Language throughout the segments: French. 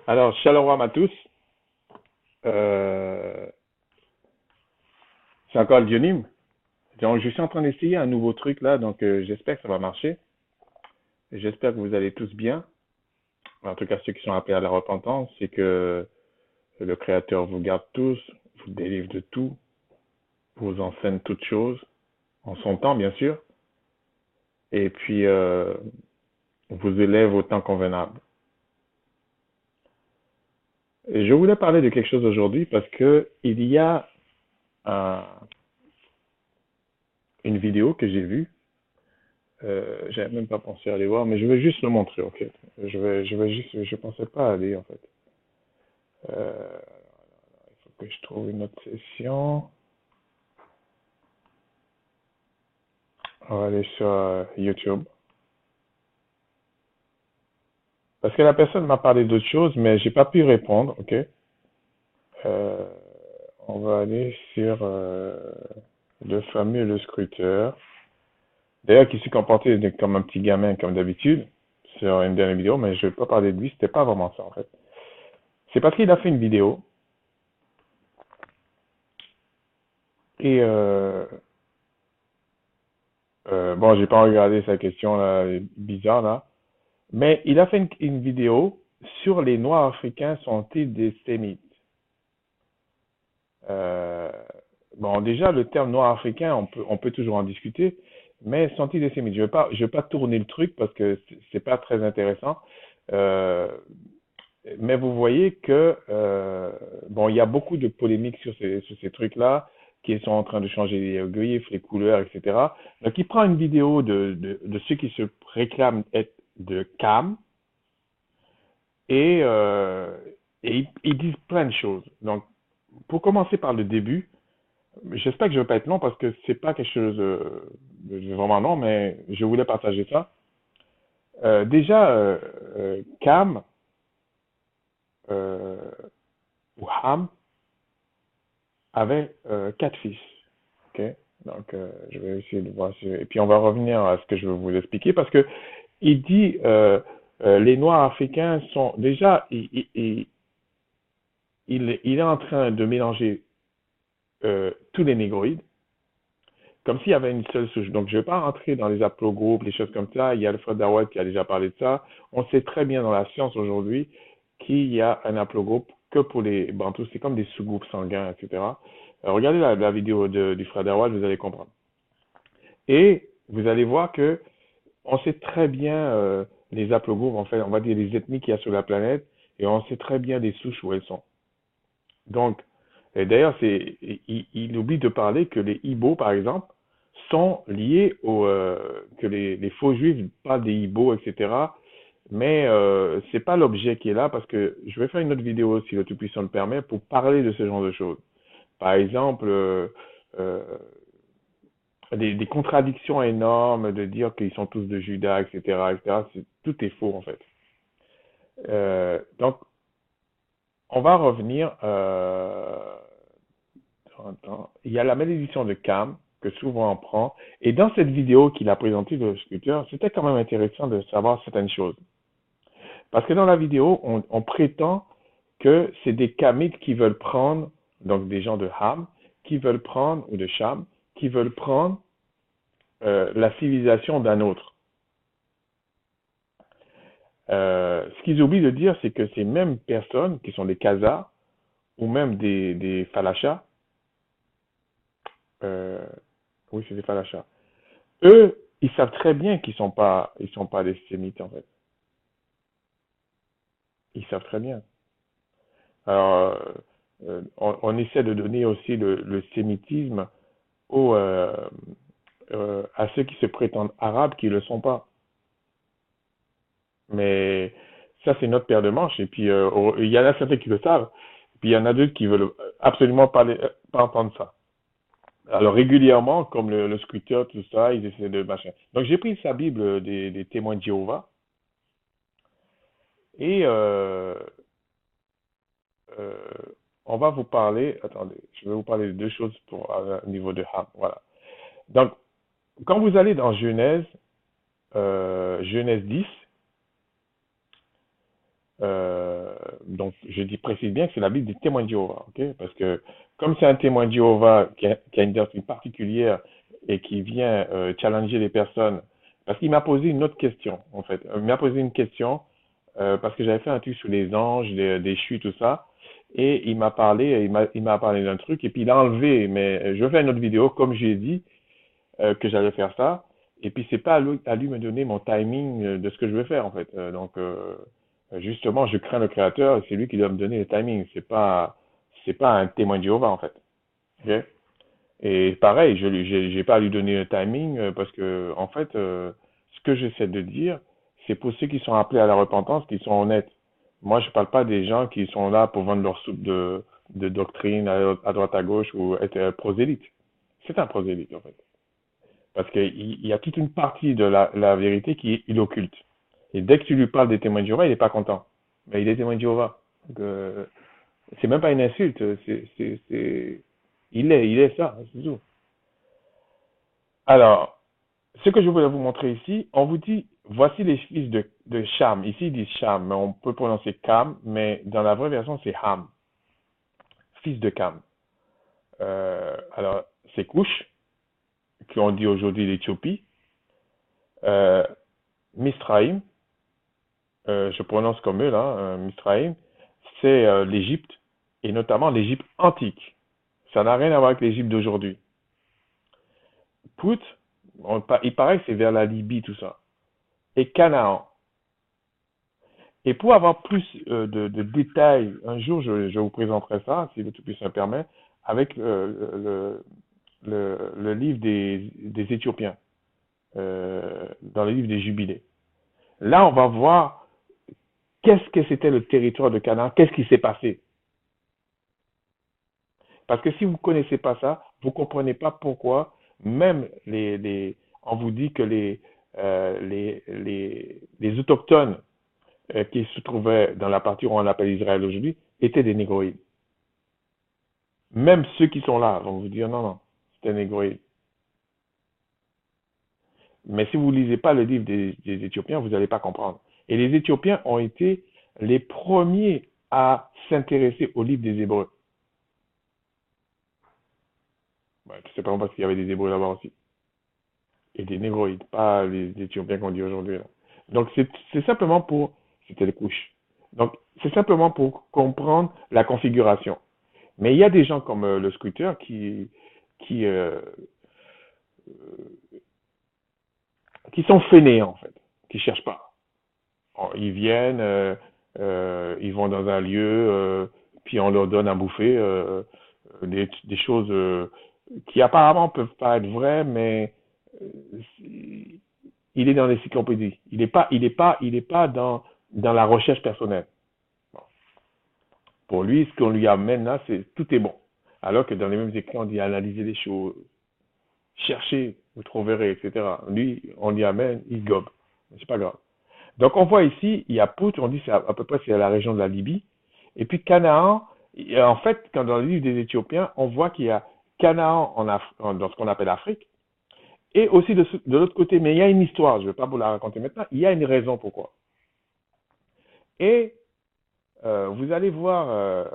Alors, shalom à tous. Euh, c'est encore le Dionim. Donc, je suis en train d'essayer un nouveau truc là, donc j'espère que ça va marcher. J'espère que vous allez tous bien. En tout cas, ceux qui sont appelés à la repentance, c'est que le Créateur vous garde tous, vous délivre de tout, vous enseigne toutes choses, en son temps bien sûr, et puis vous élève au temps convenable. Et je voulais parler de quelque chose aujourd'hui parce que il y a un- une vidéo que j'ai vue. J'avais même pas pensé à aller voir, mais je vais juste le montrer, ok. Je vais juste, je pensais pas aller en fait. Il faut que je trouve une autre session. On va aller sur YouTube. Parce que la personne m'a parlé d'autre chose, mais j'ai pas pu répondre, ok. Euh, on va aller sur le fameux le scruteur. D'ailleurs, qui s'est comporté comme un petit gamin, comme d'habitude, sur une dernière vidéo, mais je vais pas parler de lui, c'était pas vraiment ça en fait. C'est parce qu'il a fait une vidéo et bon, j'ai pas regardé sa question là, bizarre là, mais il a fait une vidéo sur les Noirs africains sont-ils des sémites. Euh, bon, déjà le terme Noir africain, on peut toujours en discuter, mais sont-ils des sémites? Je vais pas tourner le truc parce que c'est pas très intéressant. Euh, mais vous voyez que bon, il y a beaucoup de polémiques sur ces trucs-là qui sont en train de changer les hiéroglyphes, les couleurs, etc. Donc, il prend une vidéo de ceux qui se réclament être de Cam et, ils disent plein de choses. Donc, pour commencer par le début, j'espère que je ne vais pas être long parce que c'est pas quelque chose de vraiment long, mais je voulais partager ça. Déjà, Cam euh, ou Ham avait quatre fils. Ok, donc je vais essayer de voir et puis on va revenir à ce que je veux vous expliquer parce que il dit les Noirs africains sont déjà il est en train de mélanger tous les négroïdes comme s'il y avait une seule souche. Donc je ne vais pas rentrer dans les haplogroupes, les choses comme ça. Il y a Alfred Dawad qui a déjà parlé de ça. On sait très bien dans la science aujourd'hui qu'il y a un haplogroupe que pour les bantous. C'est comme des sous-groupes sanguins, etc. Regardez la vidéo du frère Dawad, vous allez comprendre. Et vous allez voir que on sait très bien les haplogroupes, en fait, on va dire les ethnies qu'il y a sur la planète, et on sait très bien les souches où elles sont. Donc, et d'ailleurs, il oublie de parler que les Ibo, par exemple, sont liés que les faux juifs parlent des Ibo, etc. Mais c'est pas l'objet qui est là, parce que je vais faire une autre vidéo, si le Tout-Puissant le permet, pour parler de ce genre de choses. Par exemple, euh, des contradictions énormes de dire qu'ils sont tous de Judas, etc., etc. Tout est faux en fait. Donc, on va revenir. Attends, il y a la malédiction de Cam que souvent on prend. Et dans cette vidéo qu'il a présentée de le sculpteur, c'était quand même intéressant de savoir certaines choses. Parce que dans la vidéo, on prétend que c'est des Kamites qui veulent prendre, donc des gens de Ham, qui veulent prendre, ou de Cham, qui veulent prendre la civilisation d'un autre. Ce qu'ils oublient de dire, c'est que ces mêmes personnes, qui sont des Khazars, ou même des Falachas, euh, oui, c'est des Falachas, eux, ils savent très bien qu'ils sont pas des Sémites, en fait. Ils savent très bien. Alors, on essaie de donner aussi le sémitisme à ceux qui se prétendent arabes qui ne le sont pas. Mais ça, c'est notre paire de manches. Et puis, il y en a certains qui le savent. Et puis, il y en a d'autres qui veulent absolument pas entendre ça. Alors régulièrement, comme le scruteur, tout ça, ils essaient de machin. Donc j'ai pris sa Bible des témoins de Jéhovah et euh, on va vous parler. Attendez, je vais vous parler de deux choses pour au niveau de Ham. Voilà. Donc quand vous allez dans Genèse 10, euh, donc je dis précise bien que c'est la Bible des témoins de Jéhovah, ok? Parce que comme c'est un témoin de Jéhovah qui a une doctrine particulière et qui vient challenger les personnes, parce qu'il m'a posé une autre question, en fait. Il m'a posé une question parce que j'avais fait un truc sur les anges, des chutes, tout ça, et il m'a parlé d'un truc, et puis il a enlevé, mais je vais faire une autre vidéo, comme j'ai dit, que j'allais faire ça. Et puis c'est pas à lui me donner mon timing de ce que je veux faire en fait. Justement, je crains le créateur et c'est lui qui doit me donner le timing. C'est pas un témoin de Jéhovah en fait. Ok. Et pareil, j'ai pas à lui donner le timing parce que en fait, ce que j'essaie de dire, c'est pour ceux qui sont appelés à la repentance, qui sont honnêtes. Moi, je parle pas des gens qui sont là pour vendre leur soupe de doctrine à droite à gauche ou être prosélyte. C'est un prosélyte en fait. Parce qu'il y a toute une partie de la vérité il occulte. Et dès que tu lui parles des témoins de Jéhovah, il n'est pas content. Mais il est témoin de Jéhovah. Donc, c'est même pas une insulte. Il est ça, c'est tout. Alors, ce que je voulais vous montrer ici, on vous dit, voici les fils de Cham. Ici, ils disent Cham, mais on peut prononcer Cam, mais dans la vraie version, c'est Ham, fils de Cam. Alors, c'est Cush, qu'on dit aujourd'hui l'Éthiopie, euh, Misraïm, je prononce comme eux là, Misraïm, c'est l'Égypte, et notamment l'Égypte antique. Ça n'a rien à voir avec l'Égypte d'aujourd'hui. Pout, il paraît que c'est vers la Libye, tout ça. Et Canaan. Et pour avoir plus de détails, un jour je vous présenterai ça, si le Tout-Puissant me permet, avec le livre des Éthiopiens, dans le livre des Jubilés. Là, on va voir qu'est-ce que c'était le territoire de Canaan, qu'est-ce qui s'est passé. Parce que si vous ne connaissez pas ça, vous ne comprenez pas pourquoi même on vous dit que les autochtones qui se trouvaient dans la partie où on appelle Israël aujourd'hui étaient des négroïdes. Même ceux qui sont là vont vous dire non, non, c'était négroïde. Mais si vous ne lisez pas le livre des Éthiopiens, vous n'allez pas comprendre. Et les Éthiopiens ont été les premiers à s'intéresser au livre des Hébreux. Ouais, tout simplement parce qu'il y avait des Hébreux là-bas aussi. Et des négroïdes, pas les Éthiopiens qu'on dit aujourd'hui. Donc c'est simplement pour, c'était les couches. Donc c'est simplement pour comprendre la configuration. Mais il y a des gens comme le scooter qui sont fainéants en fait, qui cherchent pas. Ils viennent, ils vont dans un lieu, puis on leur donne à bouffer des choses qui apparemment peuvent pas être vraies, mais il est dans l'encyclopédie. Il est pas dans la recherche personnelle. Bon. Pour lui, ce qu'on lui amène là, c'est tout est bon. Alors que dans les mêmes écrits, on dit analyser les choses, chercher, vous trouverez, etc. Lui, on lui amène, il gobe. Mais c'est pas grave. Donc on voit ici, il y a Pout, on dit c'est à peu près c'est la région de la Libye. Et puis Canaan, en fait, quand dans le livre des Éthiopiens, on voit qu'il y a Canaan dans ce qu'on appelle Afrique, et aussi de l'autre côté, mais il y a une histoire, je ne vais pas vous la raconter maintenant, il y a une raison pourquoi. Et vous allez voir,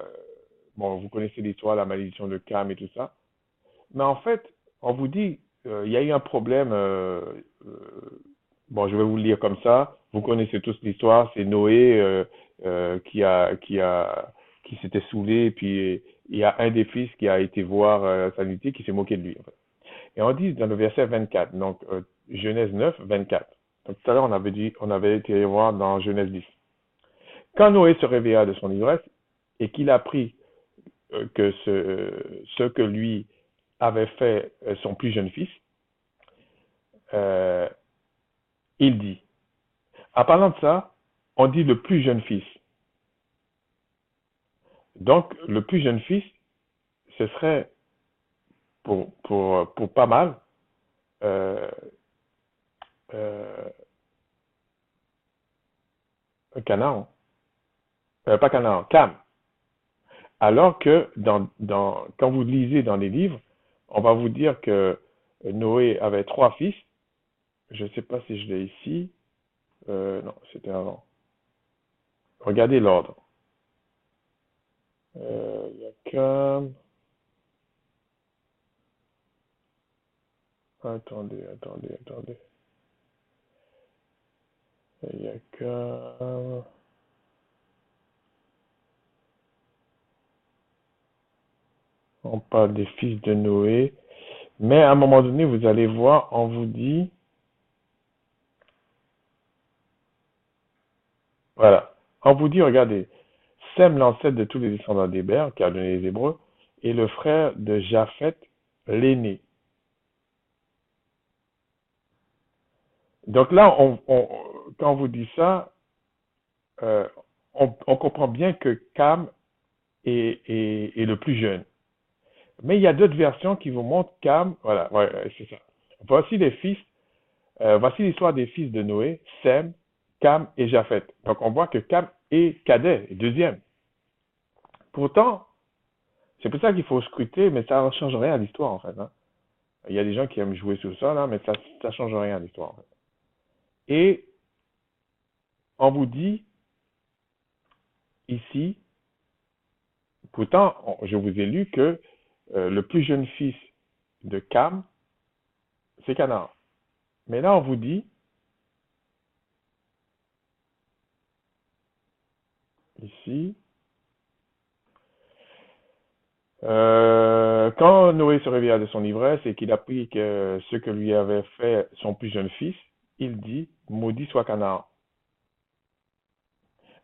bon, vous connaissez l'histoire, la malédiction de Cam et tout ça, mais en fait, on vous dit, il y a eu un problème, bon, je vais vous le lire comme ça, vous connaissez tous l'histoire, c'est Noé qui s'était saoulé, puis il y a un des fils qui a été voir sa nudité, qui s'est moqué de lui. En fait. Et on dit dans le verset 24, donc Genèse 9, 24. Donc tout à l'heure, on avait été voir dans Genèse 10. Quand Noé se réveilla de son ivresse et qu'il apprit que ce que lui avait fait son plus jeune fils, euh, il dit, en parlant de ça, on dit le plus jeune fils. Donc, le plus jeune fils, ce serait pour pas mal euh, euh, Canaan. Pas Canaan, Cam. Alors que quand vous lisez dans les livres, on va vous dire que Noé avait 3 fils. Je ne sais pas si je l'ai ici. Non, c'était avant. Regardez l'ordre. Il y a Cam. Attendez. Il y a Cam. On parle des fils de Noé. Mais à un moment donné, vous allez voir, on vous dit, voilà, on vous dit, regardez, Sem, l'ancêtre de tous les descendants d'Héber, qui a donné les Hébreux, est le frère de Japheth, l'aîné. Donc là, quand on vous dit ça, euh, on comprend bien que Cam est le plus jeune. Mais il y a d'autres versions qui vous montrent Cam, voilà, ouais, c'est ça. Voici les fils, voici l'histoire des fils de Noé, Sem, Cam et Japheth. Donc on voit que Cam est cadet, deuxième. Pourtant, c'est pour ça qu'il faut scruter, mais ça ne change rien à l'histoire en fait, hein. Il y a des gens qui aiment jouer sur ça, là, mais ça ne change rien à l'histoire en fait. Et on vous dit ici, pourtant, je vous ai lu que le plus jeune fils de Cam, c'est Canaan. Mais là, on vous dit, ici, quand Noé se réveilla de son ivresse et qu'il apprit que ce que lui avait fait son plus jeune fils, il dit, maudit soit Canaan.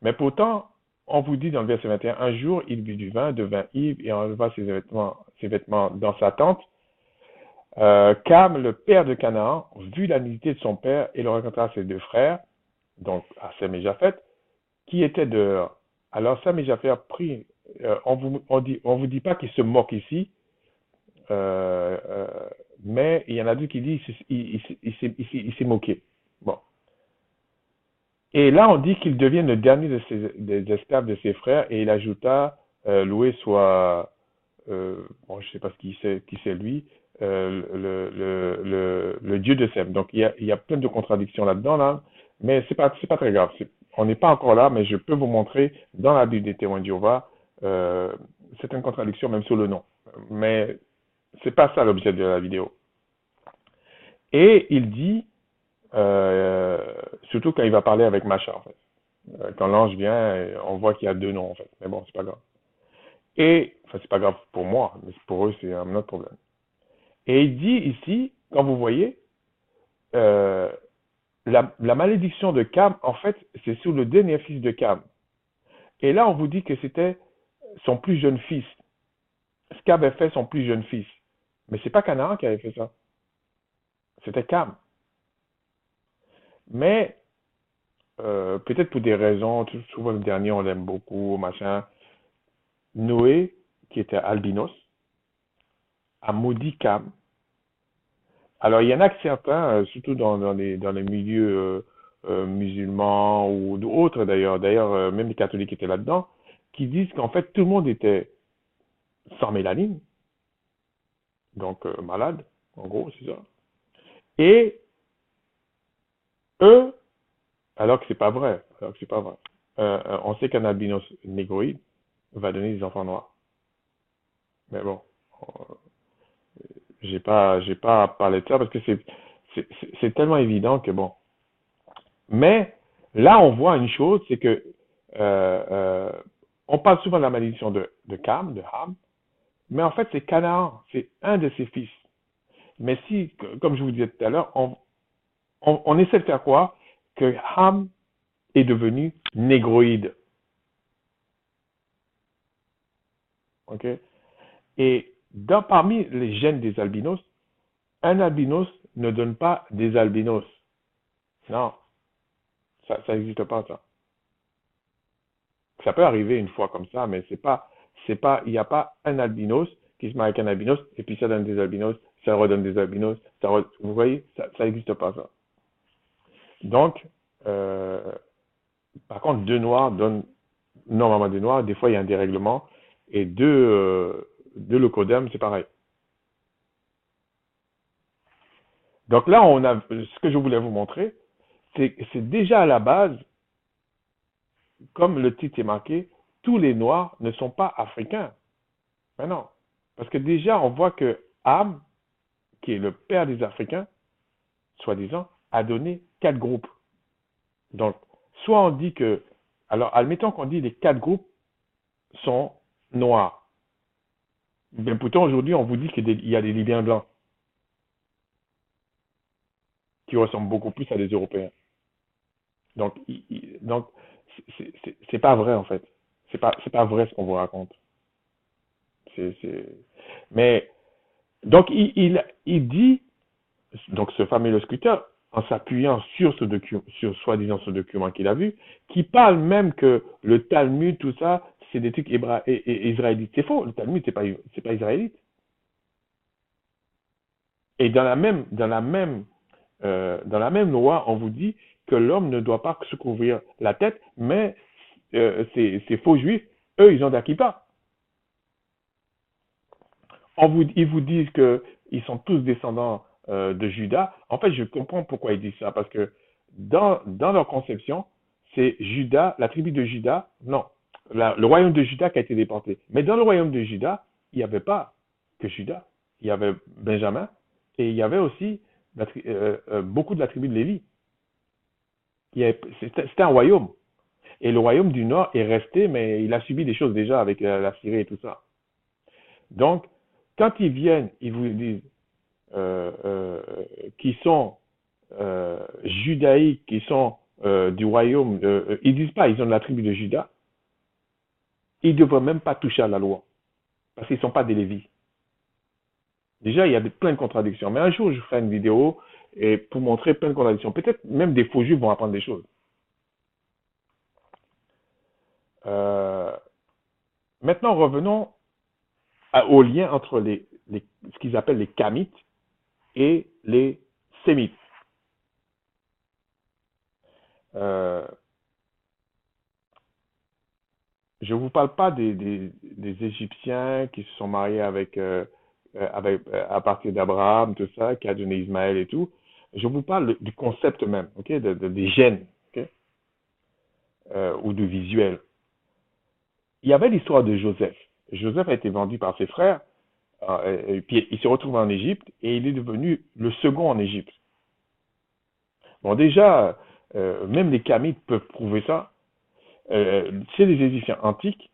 Mais pourtant, on vous dit dans le verset 21, un jour, il but du vin, devint ivre et enleva ses vêtements dans sa tente. Cam, le père de Canaan, vit la nudité de son père et le rencontra ses deux frères, donc Sem et Japheth, qui étaient dehors. Alors Sem et Japheth prit, on vous dit pas qu'ils se moquent ici, euh, euh, mais il y en a deux qui disent il s'est moqué. Bon. Et là, on dit qu'il devient le dernier des esclaves de ses frères, et il ajouta, loué soit, bon, je sais pas qui c'est lui, le Dieu de Sem. Donc il y a plein de contradictions là-dedans, là, mais c'est pas très grave. On n'est pas encore là, mais je peux vous montrer dans la Bible des témoins de Jéhovah certaines contradictions, même sur le nom. Mais c'est pas ça l'objet de la vidéo. Et il dit, surtout quand il va parler avec Macha, en fait. Quand l'ange vient, on voit qu'il y a deux noms, en fait. Mais bon, c'est pas grave. Et, enfin, c'est pas grave pour moi, mais pour eux, c'est un autre problème. Et il dit ici, quand vous voyez, euh, la malédiction de Cam, en fait, c'est sur le dernier fils de Cam. Et là, on vous dit que c'était son plus jeune fils. Ce qu'avait fait son plus jeune fils. Mais c'est pas Canaan qui avait fait ça. C'était Cam. Mais peut-être pour des raisons, souvent le dernier, on l'aime beaucoup, machin. Noé, qui était albinos, a maudit Cam. Alors, il y en a que certains, surtout dans les milieux musulmans ou autres d'ailleurs, même les catholiques étaient là-dedans, qui disent qu'en fait, tout le monde était sans mélanine, donc malade, en gros, c'est ça. Et eux, alors que c'est pas vrai, on sait qu'un albinos négroïde va donner des enfants noirs. Mais bon, euh, j'ai pas parlé de ça parce que c'est tellement évident que bon. Mais là, on voit une chose, c'est que euh, euh, on parle souvent de la malédiction de Cam, de Ham, mais en fait, c'est Canaan, c'est un de ses fils. Mais si, comme je vous disais tout à l'heure, on essaie de faire quoi? Que Ham est devenu négroïde. Ok? Et parmi les gènes des albinos, un albinos ne donne pas des albinos. Non, ça n'existe pas, ça. Ça peut arriver une fois comme ça, mais il n'y a pas un albinos qui se marie avec un albinos et puis ça donne des albinos, ça redonne des albinos, vous voyez, ça n'existe pas, ça. Donc, euh, par contre, deux noirs donnent normalement des noirs, des fois il y a un dérèglement, et deux leucodèmes, c'est pareil. Donc là, ce que je voulais vous montrer, c'est déjà à la base, comme le titre est marqué, tous les Noirs ne sont pas africains. Mais non. Parce que déjà, on voit que Ham, qui est le père des Africains, soi-disant, a donné 4 groupes. Donc, soit on dit que, alors, admettons qu'on dit les 4 groupes sont noirs. Mais pourtant, aujourd'hui, on vous dit qu'il y a des Libyens blancs qui ressemblent beaucoup plus à des Européens. Donc, donc c'est pas vrai, en fait. C'est pas vrai ce qu'on vous raconte. C'est... Mais, donc, il dit, donc ce fameux sculpteur, en s'appuyant sur ce document, sur soi-disant ce document qu'il a vu, qui parle même que le Talmud, tout ça, c'est des trucs israélites. C'est faux, le Talmud, c'est pas israélite. Et dans la même loi, on vous dit que l'homme ne doit pas se couvrir la tête, mais ces faux juifs, eux, ils ont d'acquittat. Ils vous disent qu'ils sont tous descendants de Judas. En fait, je comprends pourquoi ils disent ça, parce que dans leur conception, c'est Judas, la tribu de Judas, non, le royaume de Judas qui a été déporté. Mais dans le royaume de Judas, il n'y avait pas que Judas. Il y avait Benjamin et il y avait aussi beaucoup de la tribu de Lévi. C'était un royaume. Et le royaume du Nord est resté, mais il a subi des choses déjà avec la Syrie et tout ça. Donc, quand ils viennent, ils vous disent qui sont judaïques, qui sont du royaume, ils disent pas ils ont de la tribu de Juda, ils ne devraient même pas toucher à la loi, parce qu'ils ne sont pas des Lévis. Déjà, il y a plein de contradictions. Mais un jour, je ferai une vidéo et pour montrer plein de contradictions. Peut-être même des faux juifs vont apprendre des choses. Euh, Maintenant, revenons au lien entre ce qu'ils appellent les Kamites et les Sémites. Euh, je ne vous parle pas des Égyptiens qui se sont mariés à partir d'Abraham, tout ça, qui a donné Ismaël et tout. Je vous parle du concept même, ok, des gènes, ok, ou du visuel. Il y avait l'histoire de Joseph. Joseph a été vendu par ses frères, et puis il s'est retrouvé en Égypte et il est devenu le second en Égypte. Bon, déjà, même les Kamites peuvent prouver ça. Chez les Égyptiens antiques,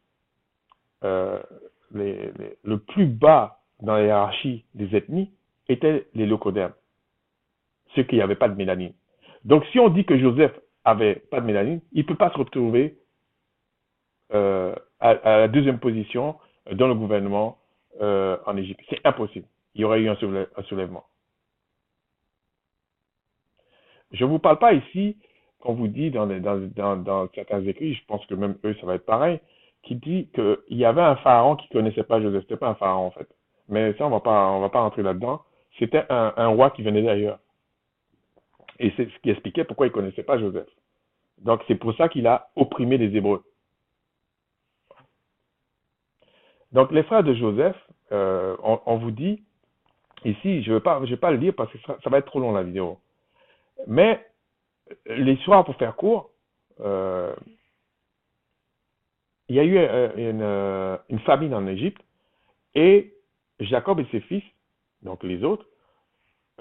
euh, le plus bas dans la hiérarchie des ethnies étaient les locodermes, ceux qui n'avaient pas de mélanine. Donc, si on dit que Joseph avait pas de mélanine, il ne peut pas se retrouver à la deuxième position dans le gouvernement en Égypte. C'est impossible. Il y aurait eu un soulèvement. Je ne vous parle pas ici, qu'on vous dit dans certains écrits, je pense que même eux, ça va être pareil, qui dit qu'il y avait un pharaon qui ne connaissait pas Joseph. C'était pas un pharaon, en fait. Mais ça, on va pas rentrer là-dedans. C'était un roi qui venait d'ailleurs. Et c'est ce qui expliquait pourquoi il ne connaissait pas Joseph. Donc, c'est pour ça qu'il a opprimé les Hébreux. Donc, les frères de Joseph, on vous dit, ici, je vais pas le lire parce que ça va être trop long la vidéo. Mais, l'histoire, pour faire court, euh, il y a eu une famine en Égypte et Jacob et ses fils, donc les autres,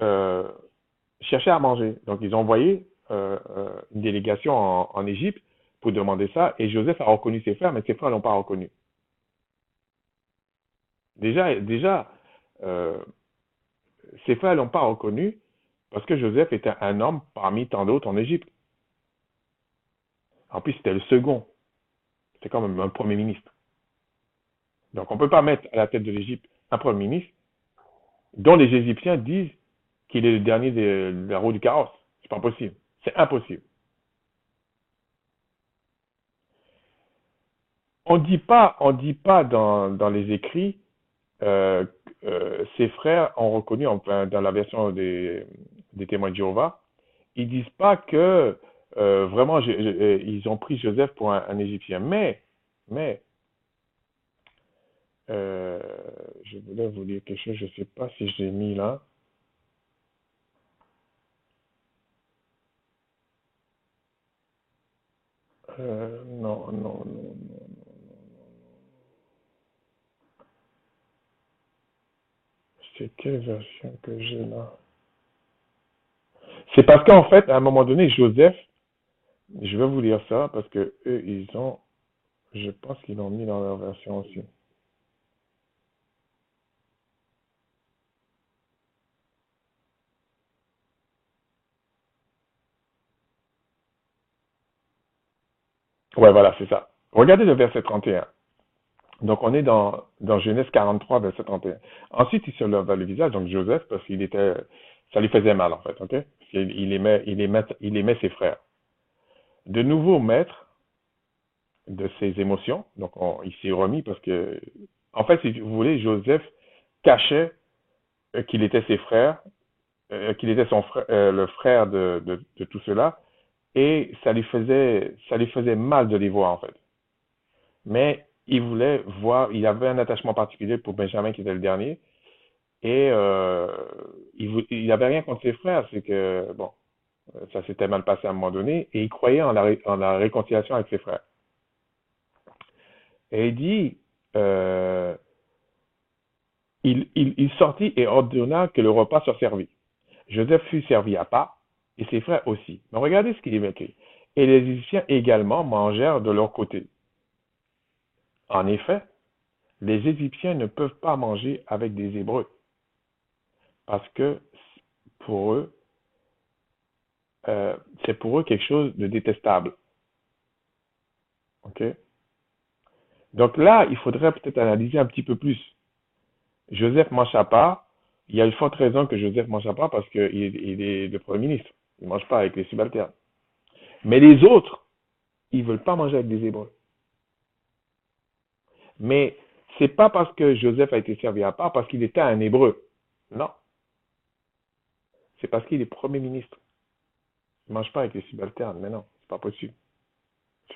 euh, cherchaient à manger. Donc ils ont envoyé une délégation en Égypte pour demander ça et Joseph a reconnu ses frères, mais ses frères ne l'ont pas reconnu. Déjà euh, ses frères ne l'ont pas reconnu parce que Joseph était un homme parmi tant d'autres en Égypte. En plus, c'était le second. C'était quand même un premier ministre. Donc on ne peut pas mettre à la tête de l'Égypte un premier ministre dont les Égyptiens disent qu'il est le dernier de la roue du carrosse. C'est pas possible. C'est impossible. On dit pas dans les écrits, euh, ses frères ont reconnu, enfin, dans la version des témoins de Jéhovah, ils disent pas que vraiment ils ont pris Joseph pour un Égyptien. Mais euh, je voulais vous dire quelque chose, je ne sais pas si je l'ai mis là. Non, non, non, non. C'est quelle version que j'ai là? C'est parce qu'en fait, à un moment donné, Joseph, je vais vous lire ça parce que eux, je pense qu'ils l'ont mis dans leur version aussi. Ouais, voilà, c'est ça. Regardez le verset 31. Donc, on est dans Genèse 43, verset 31. Ensuite, il se leva le visage, donc Joseph, parce qu'il était, ça lui faisait mal, en fait, ok? Il aimait ses frères. De nouveau maître de ses émotions, donc il s'est remis parce que, en fait, si vous voulez, Joseph cachait qu'il était ses frères, qu'il était son frère, le frère de tout cela, et ça lui faisait mal de les voir, en fait. Mais il voulait voir, il avait un attachement particulier pour Benjamin qui était le dernier, et il avait rien contre ses frères, c'est que, bon, ça s'était mal passé à un moment donné, et il croyait en la réconciliation avec ses frères. Et il dit, euh, il sortit et ordonna que le repas soit servi. Joseph fut servi à part, et ses frères aussi. Mais regardez ce qu'il est écrit. Et les Égyptiens également mangèrent de leur côté. En effet, les Égyptiens ne peuvent pas manger avec des Hébreux, parce que pour eux, euh, c'est pour eux quelque chose de détestable. Ok? Donc là, il faudrait peut-être analyser un petit peu plus. Joseph ne mange pas. Il y a une forte raison que Joseph ne mange pas parce qu'il est le Premier ministre. Il ne mange pas avec les subalternes. Mais les autres, ils ne veulent pas manger avec des Hébreux. Mais c'est pas parce que Joseph a été servi à part parce qu'il était un Hébreu. Non. C'est parce qu'il est Premier ministre. Il ne mange pas avec les subalternes. Mais non, c'est pas possible.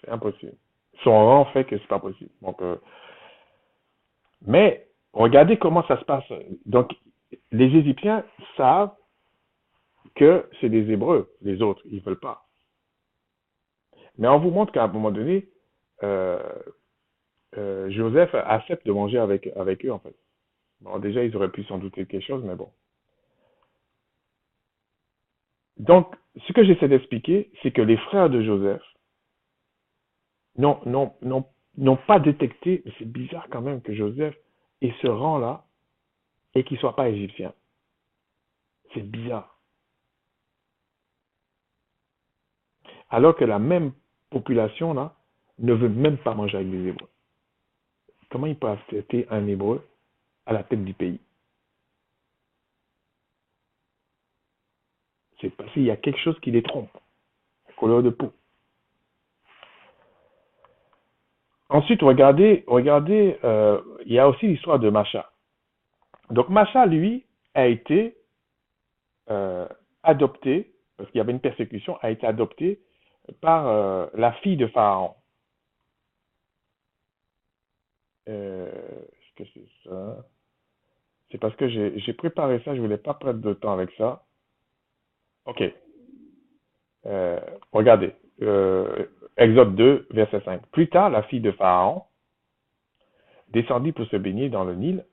C'est impossible. Son rang fait que c'est pas possible. Donc, mais regardez comment ça se passe. Donc, les Égyptiens savent que c'est des Hébreux. Les autres, ils ne veulent pas. Mais on vous montre qu'à un moment donné, euh, Joseph accepte de manger avec eux, en fait. Bon, déjà, ils auraient pu s'en douter de quelque chose, mais bon. Donc, ce que j'essaie d'expliquer, c'est que les frères de Joseph n'ont pas détecté, mais c'est bizarre quand même que Joseph ait ce rang-là et qu'il ne soit pas égyptien. C'est bizarre. Alors que la même population, là, ne veut même pas manger avec des Hébreux. Comment ils peuvent accepter un Hébreu à la tête du pays? C'est parce qu'il y a quelque chose qui les trompe. Couleur de peau. Ensuite, regardez, il y a aussi l'histoire de Macha. Donc Macha, lui, a été euh, adopté, parce qu'il y avait une persécution, a été adopté par la fille de Pharaon. Est-ce que c'est ça? C'est parce que j'ai préparé ça, je voulais pas perdre de temps avec ça. Ok. Euh, regardez. Exode 2, verset 5. Plus tard, la fille de Pharaon descendit pour se baigner dans le Nil.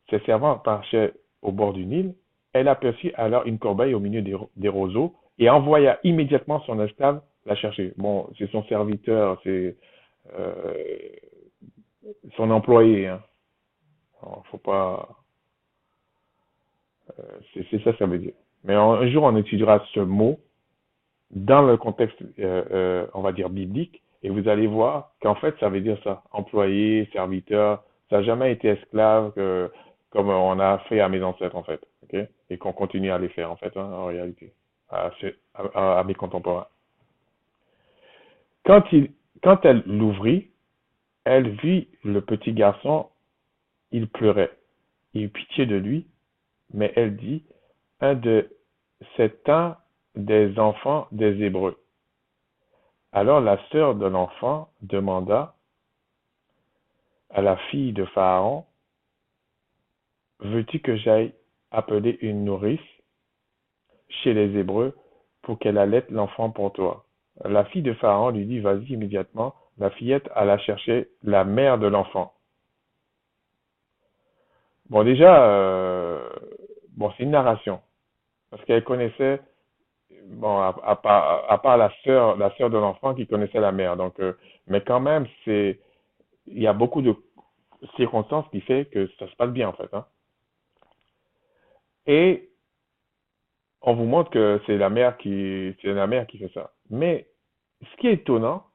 Ses servantes marchaient au bord du Nil. Elle aperçut alors une corbeille au milieu des roseaux et envoya immédiatement son esclave la chercher. Bon, c'est son serviteur, c'est euh, son employé. Hein. Alors, faut pas. C'est ça que ça veut dire. Mais un jour, on étudiera ce mot dans le contexte, on va dire, biblique, et vous allez voir qu'en fait, ça veut dire ça. Employé, serviteur, ça n'a jamais été esclave comme on a fait à mes ancêtres, en fait. Okay? Et qu'on continue à les faire, en fait, hein, en réalité, à mes contemporains. Quand, quand elle l'ouvrit, elle vit le petit garçon, il pleurait. Il eut pitié de lui, mais elle dit, c'est un des enfants des Hébreux. Alors la sœur de l'enfant demanda à la fille de Pharaon, veux-tu que j'aille appeler une nourrice chez les Hébreux pour qu'elle allaite l'enfant pour toi? La fille de Pharaon lui dit, vas-y immédiatement. La fillette alla chercher la mère de l'enfant. Bon, déjà, bon, c'est une narration, parce qu'elle connaissait, bon, à part la sœur de l'enfant qui connaissait la mère. Donc, mais quand même, il y a beaucoup de circonstances qui fait que ça se passe bien, en fait, hein. Et on vous montre que c'est la mère qui fait ça. Mais ce qui est étonnant,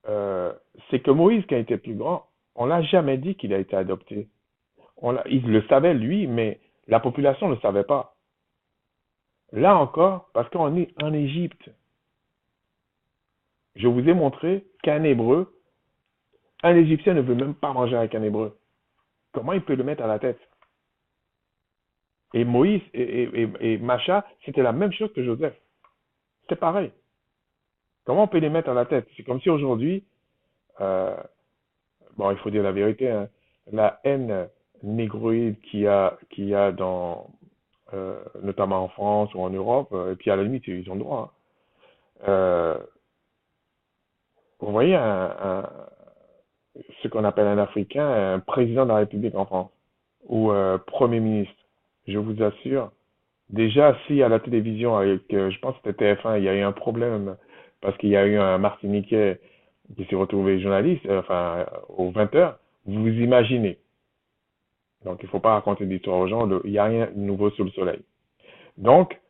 euh, c'est que Moïse, quand il était plus grand, on l'a jamais dit qu'il a été adopté. Il le savait lui, mais la population ne le savait pas. Là encore, parce qu'on est en Égypte, je vous ai montré qu'un Hébreu, un Égyptien ne veut même pas manger avec un Hébreu. Comment il peut le mettre à la tête? Et Moïse et Macha, c'était la même chose que Joseph. C'était pareil. Comment on peut les mettre à la tête? C'est comme si aujourd'hui, euh, bon, il faut dire la vérité, hein, la haine négroïde qu'il y a notamment en France ou en Europe, et puis à la limite, ils ont le droit, hein. Vous voyez ce qu'on appelle un Africain, un président de la République en France, ou Premier ministre. Je vous assure, déjà, si à la télévision, avec, je pense que c'était TF1, il y a eu un problème parce qu'il y a eu un Martiniquais qui s'est retrouvé journaliste, enfin, aux 20 heures, vous imaginez. Donc, il ne faut pas raconter d'histoire aux gens, il n'y a rien de nouveau sous le soleil. Donc,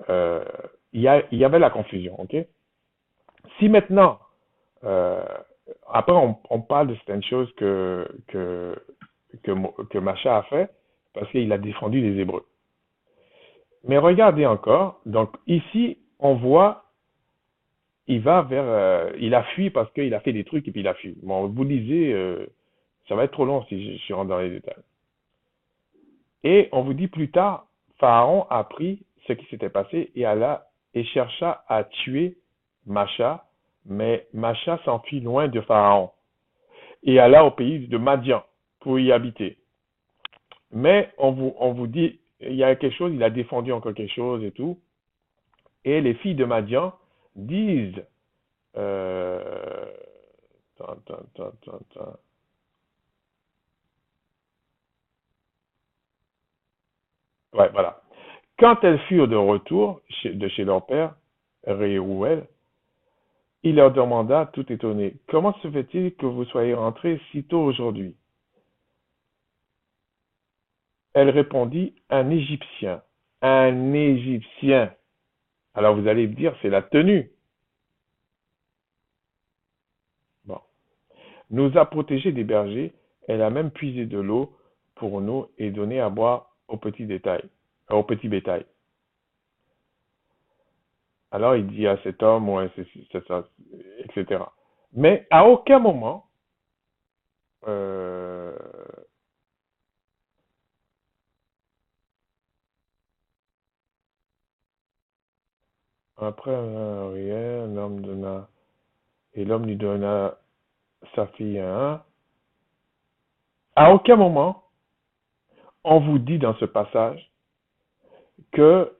euh, il y avait la confusion, ok? Si maintenant, euh, après on parle de certaines choses que Macha a fait, parce qu'il a défendu les Hébreux. Mais regardez encore, donc ici, on voit, il a fui parce qu'il a fait des trucs et puis il a fui. Bon, vous lisez, ça va être trop long si je rentre dans les détails. Et on vous dit plus tard, Pharaon a appris ce qui s'était passé et alla et chercha à tuer Macha, mais Macha s'enfuit loin de Pharaon et alla au pays de Madian pour y habiter. Mais on vous dit, il y a quelque chose, il a défendu encore quelque chose et tout. Et les filles de Madian disent, euh, tan, tan, tan, tan, tan. Ouais, voilà. Quand elles furent de retour de chez leur père, Réouel, il leur demanda, tout étonné, comment se fait-il que vous soyez rentrés si tôt aujourd'hui? Elle répondit, un Égyptien. Un Égyptien. Alors vous allez me dire, c'est la tenue. Bon. Nous a protégés des bergers, elle a même puisé de l'eau pour nous et donné à boire au petit bétail. Alors il dit à cet homme, ouais, c'est ça, etc. Mais à aucun moment, euh, après rien, l'homme lui donna sa fille à un. À aucun moment, on vous dit dans ce passage que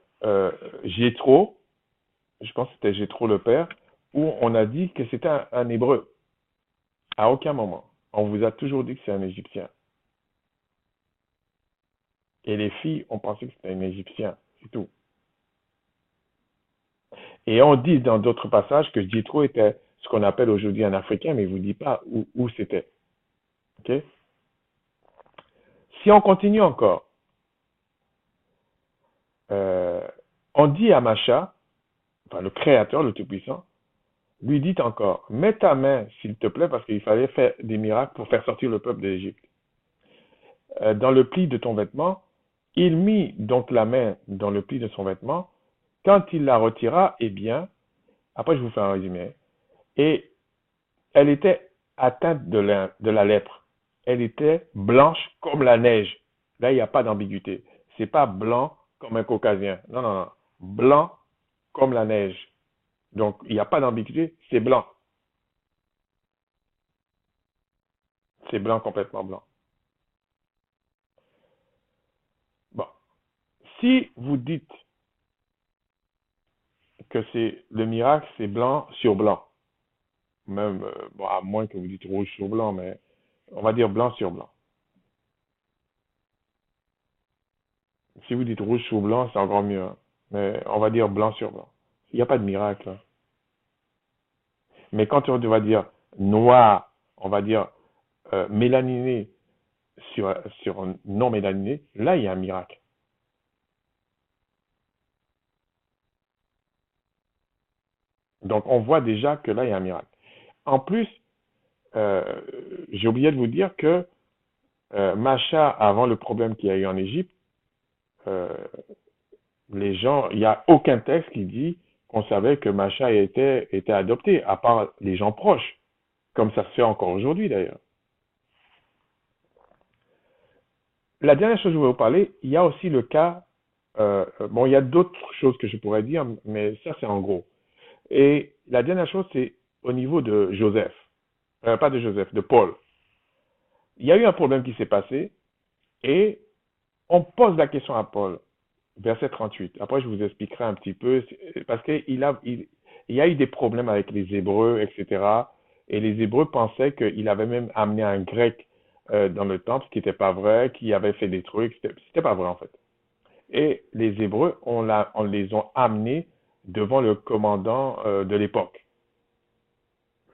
Jéthro, je pense que c'était Jéthro le père, où on a dit que c'était un Hébreu. À aucun moment. On vous a toujours dit que c'est un Égyptien. Et les filles ont pensé que c'était un Égyptien. C'est tout. Et on dit dans d'autres passages que Jéthro était ce qu'on appelle aujourd'hui un Africain, mais il ne vous dit pas où c'était. Okay? Si on continue encore, euh, on dit à Macha, enfin le Créateur, le Tout-Puissant, lui dit encore, mets ta main, s'il te plaît, parce qu'il fallait faire des miracles pour faire sortir le peuple de l'Égypte. Dans le pli de ton vêtement, il mit donc la main dans le pli de son vêtement. Quand il la retira, eh bien, après je vous fais un résumé, et elle était atteinte de la lèpre. Elle était blanche comme la neige. Là, il n'y a pas d'ambiguïté. C'est pas blanc comme un caucasien. Non, non, non. Blanc comme la neige. Donc, il n'y a pas d'ambiguïté, c'est blanc. C'est blanc, complètement blanc. Bon. Si vous dites que c'est le miracle, c'est blanc sur blanc. Même, bon, à moins que vous dites rouge sur blanc, mais on va dire blanc sur blanc. Si vous dites rouge sur blanc, c'est encore mieux, hein. Mais on va dire blanc sur blanc. Il n'y a pas de miracle, hein. Mais quand on va dire noir, on va dire mélaniné sur non mélaniné, là, il y a un miracle. Donc, on voit déjà que là, il y a un miracle. En plus, euh, j'ai oublié de vous dire que Macha, avant le problème qu'il y a eu en Égypte, euh, les gens, il n'y a aucun texte qui dit qu'on savait que Macha était adopté, à part les gens proches, comme ça se fait encore aujourd'hui d'ailleurs. La dernière chose que je vais vous parler, il y a aussi le cas, bon, il y a d'autres choses que je pourrais dire, mais ça c'est en gros. Et la dernière chose, c'est au niveau de Joseph, pas de Joseph, de Paul. Il y a eu un problème qui s'est passé et on pose la question à Paul, verset 38. Après, je vous expliquerai un petit peu, parce il y a eu des problèmes avec les Hébreux, etc. Et les Hébreux pensaient qu'il avait même amené un Grec dans le temple, ce qui n'était pas vrai, qui avait fait des trucs, c'était pas vrai en fait. Et les Hébreux, on les ont amenés devant le commandant de l'époque.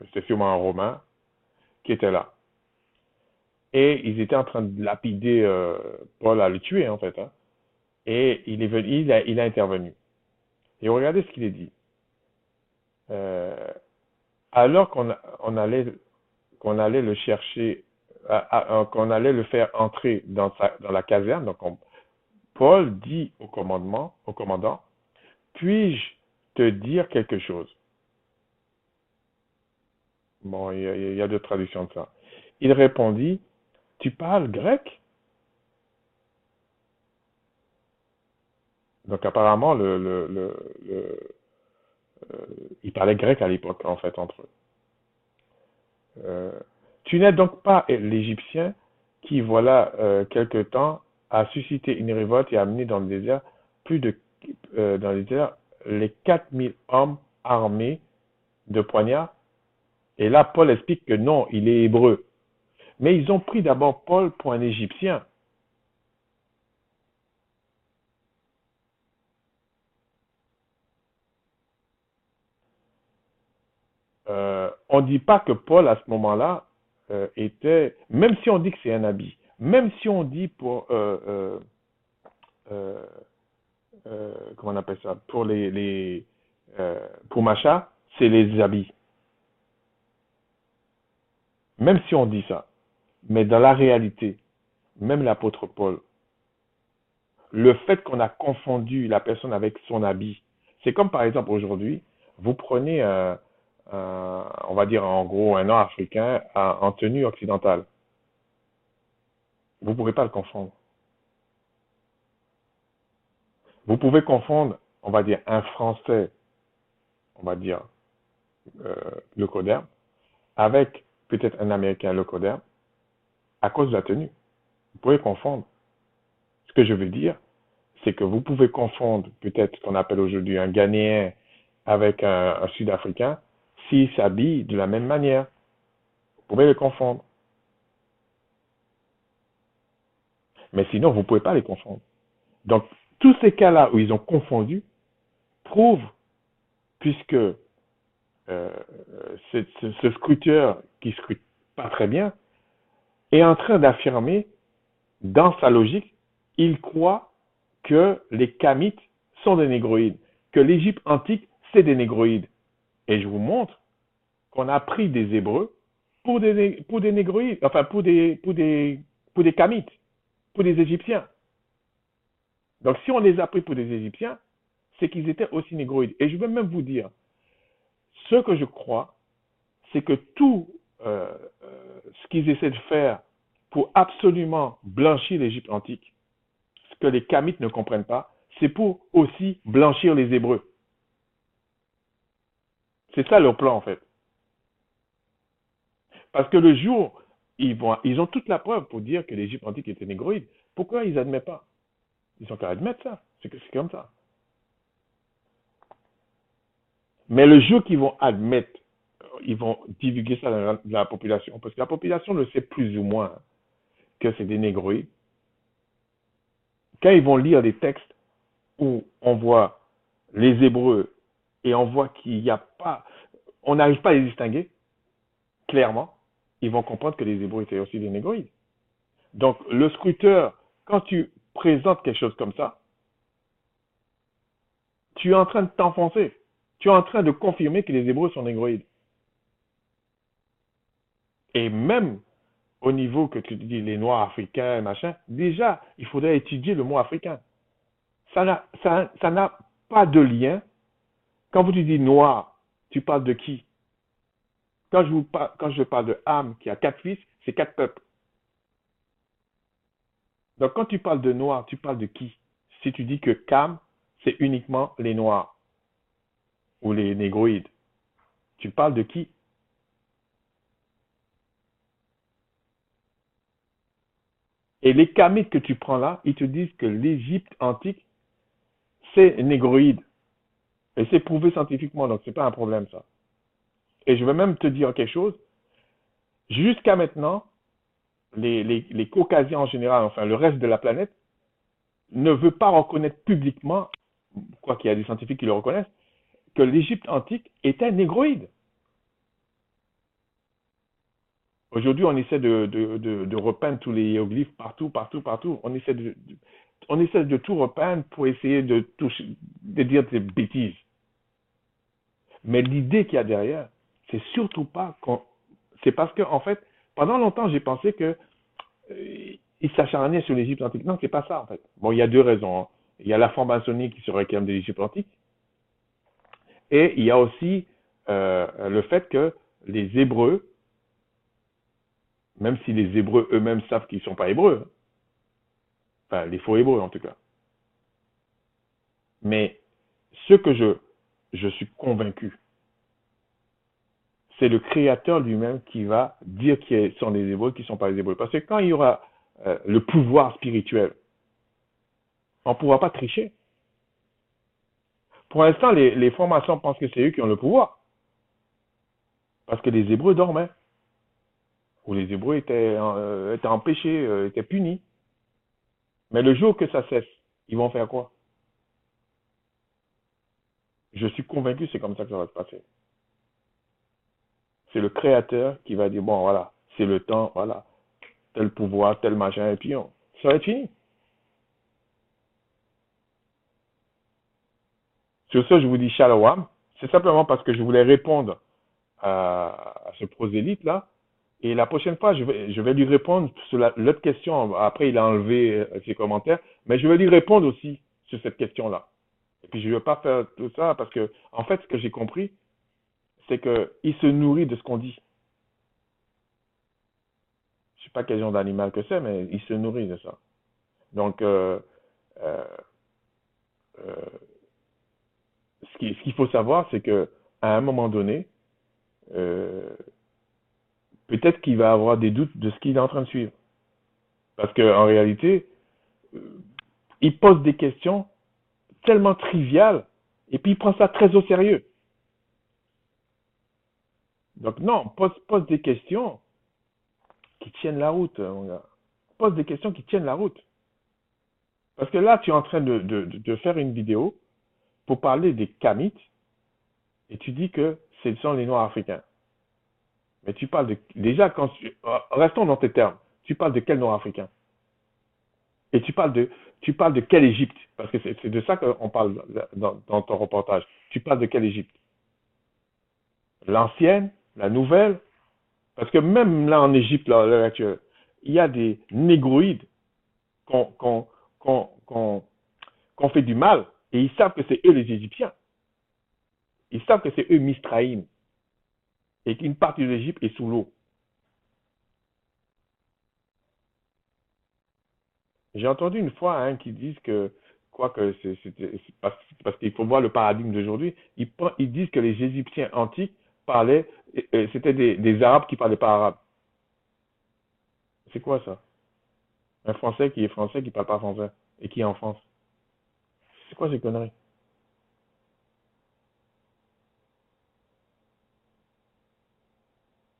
C'était sûrement un Romain qui était là. Et ils étaient en train de lapider Paul à le tuer en fait, hein. Et il est venu, il a intervenu. Et regardez ce qu'il est dit. Euh, alors qu'on allait le chercher, qu'on allait le faire entrer dans la caserne, donc Paul dit au commandant, puis-je te dire quelque chose? Bon, il y a deux traductions de ça. Il répondit, tu parles grec? Donc apparemment, ils parlaient grec à l'époque, en fait, entre eux. Euh, tu n'es donc pas l'Égyptien qui, voilà quelque temps, a suscité une révolte et a amené dans le désert plus de dans le désert les 4000 hommes armés de poignards. Et là, Paul explique que non, il est hébreu. Mais ils ont pris d'abord Paul pour un Égyptien. On ne dit pas que Paul, à ce moment-là, était, même si on dit que c'est un habit, même si on dit euh, comment on appelle ça, pour Macha, c'est les habits. Même si on dit ça. Mais dans la réalité, même l'apôtre Paul, le fait qu'on a confondu la personne avec son habit, c'est comme par exemple aujourd'hui, vous prenez on va dire en gros un Nord-Africain en tenue occidentale. Vous ne pourrez pas le confondre. Vous pouvez confondre, on va dire, un Français, on va dire, euh, le coderme, avec peut-être un Américain le coderme, à cause de la tenue. Vous pouvez confondre. Ce que je veux dire, c'est que vous pouvez confondre peut-être ce qu'on appelle aujourd'hui un Ghanéen avec un Sud-Africain s'ils s'habillent de la même manière. Vous pouvez les confondre. Mais sinon, vous ne pouvez pas les confondre. Donc, tous ces cas-là où ils ont confondu prouvent, puisque ce scruteur qui scrute pas très bien est en train d'affirmer, dans sa logique, il croit que les Kamites sont des négroïdes, que l'Égypte antique, c'est des négroïdes. Et je vous montre qu'on a pris des Hébreux pour des négroïdes, enfin pour des Kamites, pour des Égyptiens. Donc si on les a pris pour des Égyptiens, c'est qu'ils étaient aussi négroïdes. Et je vais même vous dire, ce que je crois, c'est que tout ce qu'ils essaient de faire pour absolument blanchir l'Égypte antique, ce que les Kamites ne comprennent pas, c'est pour aussi blanchir les Hébreux. C'est ça leur plan en fait. Parce que le jour, ils ont toute la preuve pour dire que l'Égypte antique était négroïde. Pourquoi ils n'admettent pas? Ils ont qu'à admettre ça. C'est comme ça. Mais le jour qu'ils vont admettre, ils vont divulguer ça dans la population, parce que la population le sait plus ou moins que c'est des négroïdes. quand ils vont lire des textes où on voit les Hébreux et on voit qu'il n'y a pas, on n'arrive pas à les distinguer clairement, ils vont comprendre que les Hébreux étaient aussi des négroïdes. Donc, le scruteur, quand tu présentes quelque chose comme ça, tu es en train de t'enfoncer. Tu es en train de confirmer que les Hébreux sont négroïdes. Et même au niveau que tu dis les Noirs africains, machin, déjà, il faudrait étudier le mot africain. Ça n'a pas de lien. Quand vous dis noir, tu parles de qui? Quand je parle de Ham, qui a 4 fils, c'est 4 peuples. Donc, quand tu parles de noir, tu parles de qui? Si tu dis que Cam, c'est uniquement les noirs ou les négroïdes, tu parles de qui? Et les Kamites que tu prends là, ils te disent que l'Égypte antique, c'est négroïde. Et c'est prouvé scientifiquement, donc c'est pas un problème ça. Et je vais même te dire quelque chose. Jusqu'à maintenant, les Caucasiens en général, enfin le reste de la planète, ne veut pas reconnaître publiquement, quoi qu'il y a des scientifiques qui le reconnaissent, que l'Égypte antique était négroïde. Aujourd'hui, on essaie de repeindre tous les hiéroglyphes partout, partout, partout. On essaie de tout repeindre pour essayer de dire des bêtises. Mais l'idée qu'il y a derrière, c'est surtout pas qu'on. C'est parce que, en fait, pendant longtemps, j'ai pensé que il s'acharnait sur l'Égypte antique. Non, c'est pas ça, en fait. Bon, il y a 2 raisons, hein. Il y a la franc-maçonnerie qui se réclame de l'Égypte antique, et il y a aussi le fait que les Hébreux, même si les Hébreux eux-mêmes savent qu'ils ne sont pas Hébreux, enfin les faux Hébreux en tout cas, mais ce que je suis convaincu, c'est le Créateur lui-même qui va dire qui sont les Hébreux, qui ne sont pas les Hébreux. Parce que quand il y aura le pouvoir spirituel, on ne pourra pas tricher. Pour l'instant, les francs-maçons pensent que c'est eux qui ont le pouvoir. Parce que les Hébreux dormaient. Ou les Hébreux étaient empêchés, étaient punis. Mais le jour que ça cesse, ils vont faire quoi? Je suis convaincu que c'est comme ça que ça va se passer. C'est le Créateur qui va dire, bon, voilà, c'est le temps, voilà, tel pouvoir, tel machin, et puis ça va être fini. Sur ce, je vous dis shalom. C'est simplement parce que je voulais répondre à ce prosélyte-là. Et la prochaine fois, je vais lui répondre sur l'autre question. Après, il a enlevé ses commentaires. Mais je vais lui répondre aussi sur cette question-là. Et puis, je ne vais pas faire tout ça parce que, en fait, ce que j'ai compris, c'est qu'il se nourrit de ce qu'on dit. Je ne sais pas quel genre d'animal que c'est, mais il se nourrit de ça. Donc, euh, euh, ce qu'il faut savoir, c'est qu'à un moment donné, euh, peut-être qu'il va avoir des doutes de ce qu'il est en train de suivre. Parce qu'en réalité, euh, il pose des questions tellement triviales et puis il prend ça très au sérieux. Donc non, pose des questions qui tiennent la route, mon gars. Pose des questions qui tiennent la route. Parce que là, tu es en train de faire une vidéo pour parler des Kamites et tu dis que ce sont les Noirs africains. Mais tu parles de. Déjà, restons dans tes termes. Tu parles de quel Nord africain? Et tu parles de quelle Égypte? Parce que c'est de ça qu'on parle dans ton reportage. Tu parles de quelle Égypte? L'ancienne? La nouvelle? Parce que même là en Égypte, là, à l'heure actuelle, il y a des négroïdes qu'on qu'on qu'on qu'on qu'on fait du mal et ils savent que c'est eux les Égyptiens. Ils savent que c'est eux Misraïm et qu'une partie de l'Égypte est sous l'eau. J'ai entendu une fois qui disent que, quoi que c'est parce qu'il faut voir le paradigme d'aujourd'hui, ils disent que les Égyptiens antiques parlaient, c'était des Arabes qui parlaient pas arabe. C'est quoi ça? Un Français qui parle pas français et qui est en France. C'est quoi ces conneries?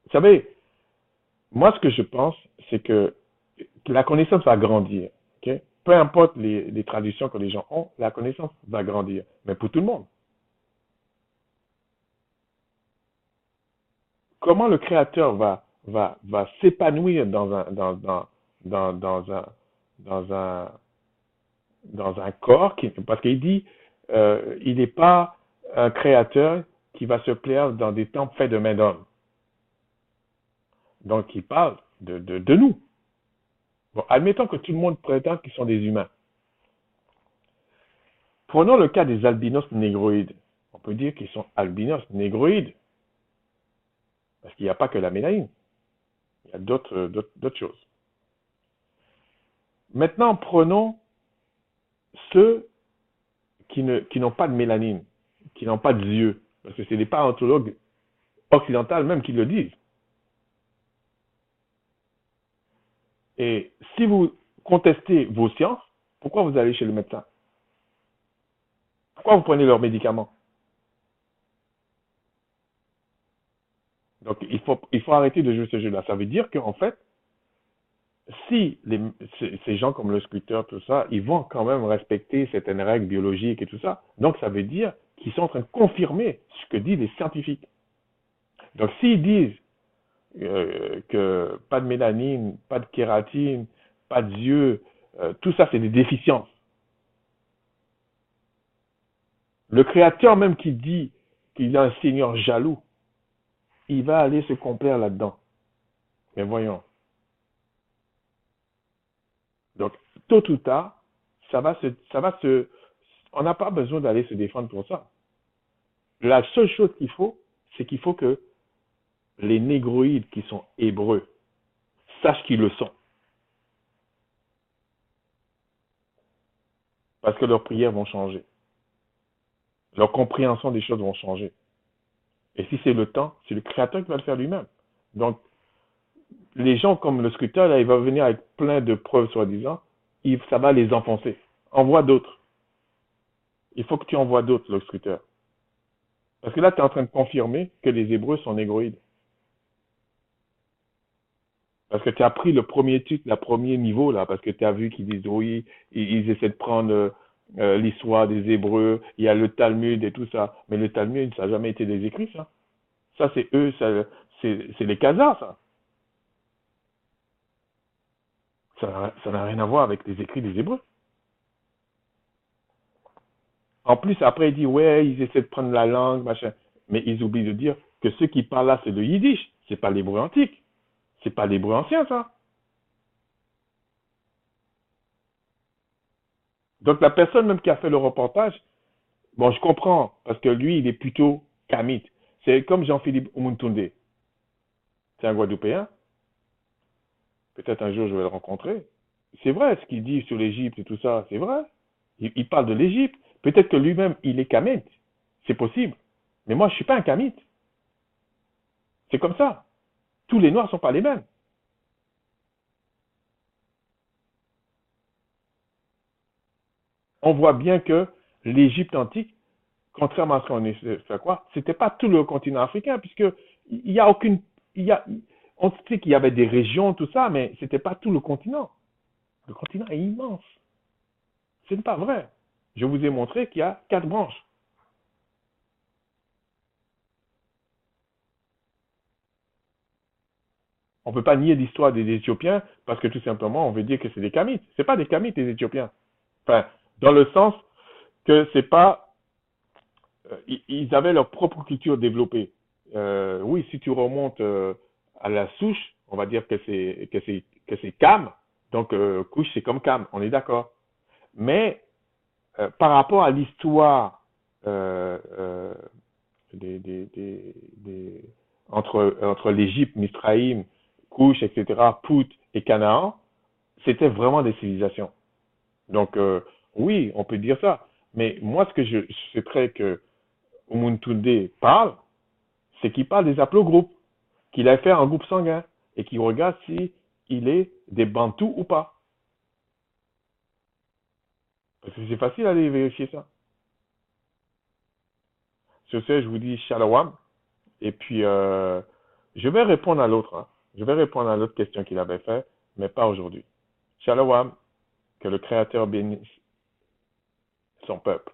Vous savez, moi ce que je pense, c'est que la connaissance va grandir. Ok. peu importe les traductions que les gens ont, la connaissance va grandir. Mais pour tout le monde. Comment le créateur va s'épanouir dans dans un, dans un corps parce qu'il dit, il n'est pas un créateur qui va se plaire dans des temples faits de main d'homme. Donc, il parle de nous. Bon, admettons que tout le monde prétend qu'ils sont des humains. Prenons le cas des albinos négroïdes. On peut dire qu'ils sont albinos négroïdes. Parce qu'il n'y a pas que la mélanine. Il y a d'autres choses. Maintenant, prenons ceux qui n'ont pas de mélanine, qui n'ont pas de yeux. Parce que c'est les paléontologues occidentaux même qui le disent. Et si vous contestez vos sciences, pourquoi vous allez chez le médecin? Pourquoi vous prenez leurs médicaments? Donc, il faut arrêter de jouer ce jeu-là. Ça veut dire qu'en fait, si ces gens comme le sculpteur, tout ça, ils vont quand même respecter certaines règles biologiques et tout ça, donc ça veut dire qu'ils sont en train de confirmer ce que disent les scientifiques. Donc, s'ils disent que pas de mélanine, pas de kératine, pas de yeux, tout ça, c'est des déficiences. Le créateur même qui dit qu'il a un seigneur jaloux, il va aller se complaire là-dedans. Mais voyons. Donc, tôt ou tard, on n'a pas besoin d'aller se défendre pour ça. La seule chose qu'il faut, c'est qu'il faut que les négroïdes qui sont hébreux sachent qu'ils le sont. Parce que leurs prières vont changer. Leur compréhension des choses vont changer. Et si c'est le temps, c'est le créateur qui va le faire lui-même. Donc, les gens comme le sculpteur, là, il va venir avec plein de preuves soi-disant, ça va les enfoncer. Envoie d'autres. Il faut que tu envoies d'autres, le sculpteur. Parce que là, tu es en train de confirmer que les Hébreux sont négroïdes. Parce que tu as pris le premier titre, le premier niveau, là, parce que tu as vu qu'ils disent, oui, ils essaient de prendre l'histoire des Hébreux, il y a le Talmud et tout ça. Mais le Talmud, ça n'a jamais été des écrits, ça. Ça, c'est eux, c'est les Khazars, ça. Ça n'a rien à voir avec les écrits des Hébreux. En plus, après, il dit, ouais, ils essaient de prendre la langue, machin. Mais ils oublient de dire que ceux qui parlent là, c'est le yiddish. C'est pas l'hébreu antique. C'est pas l'hébreu ancien, ça. Donc, la personne même qui a fait le reportage, bon, je comprends, parce que lui, il est plutôt kamite. C'est comme Jean-Philippe Omuntunde. C'est un Guadeloupéen. Peut-être un jour, je vais le rencontrer. C'est vrai, ce qu'il dit sur l'Égypte et tout ça, c'est vrai. Il parle de l'Égypte. Peut-être que lui-même, il est kamite. C'est possible. Mais moi, je ne suis pas un kamite. C'est comme ça. Tous les Noirs ne sont pas les mêmes. On voit bien que l'Égypte antique, contrairement à ce qu'on fait croire, c'était pas tout le continent africain, puisque il y a aucune, il y a, on sait qu'il y avait des régions, tout ça, mais c'était pas tout le continent. Le continent est immense. Ce n'est pas vrai. Je vous ai montré qu'il y a 4 branches. On ne peut pas nier l'histoire des Éthiopiens parce que tout simplement on veut dire que c'est des Kamites. Ce pas des Kamites les Éthiopiens. Enfin, dans le sens que c'est pas, ils avaient leur propre culture développée. Oui, si tu remontes à la souche, on va dire que c'est Cam. Donc couche c'est comme Cam, on est d'accord. Mais par rapport à l'histoire euh, euh, entre l'Égypte, Misraïm, Couche, etc., Pout et Canaan, c'était vraiment des civilisations. Donc, oui, on peut dire ça. Mais moi, ce que je souhaiterais que Omuntunde parle, c'est qu'il parle des haplogroupes, qu'il a fait un groupe sanguin et qu'il regarde si il est des Bantous ou pas. Parce que c'est facile d'aller vérifier ça. Sur ce, je vous dis shalom. Et puis, je vais répondre à l'autre. Hein. Je vais répondre à l'autre question qu'il avait fait, mais pas aujourd'hui. Shalom. que le Créateur bénisse son peuple.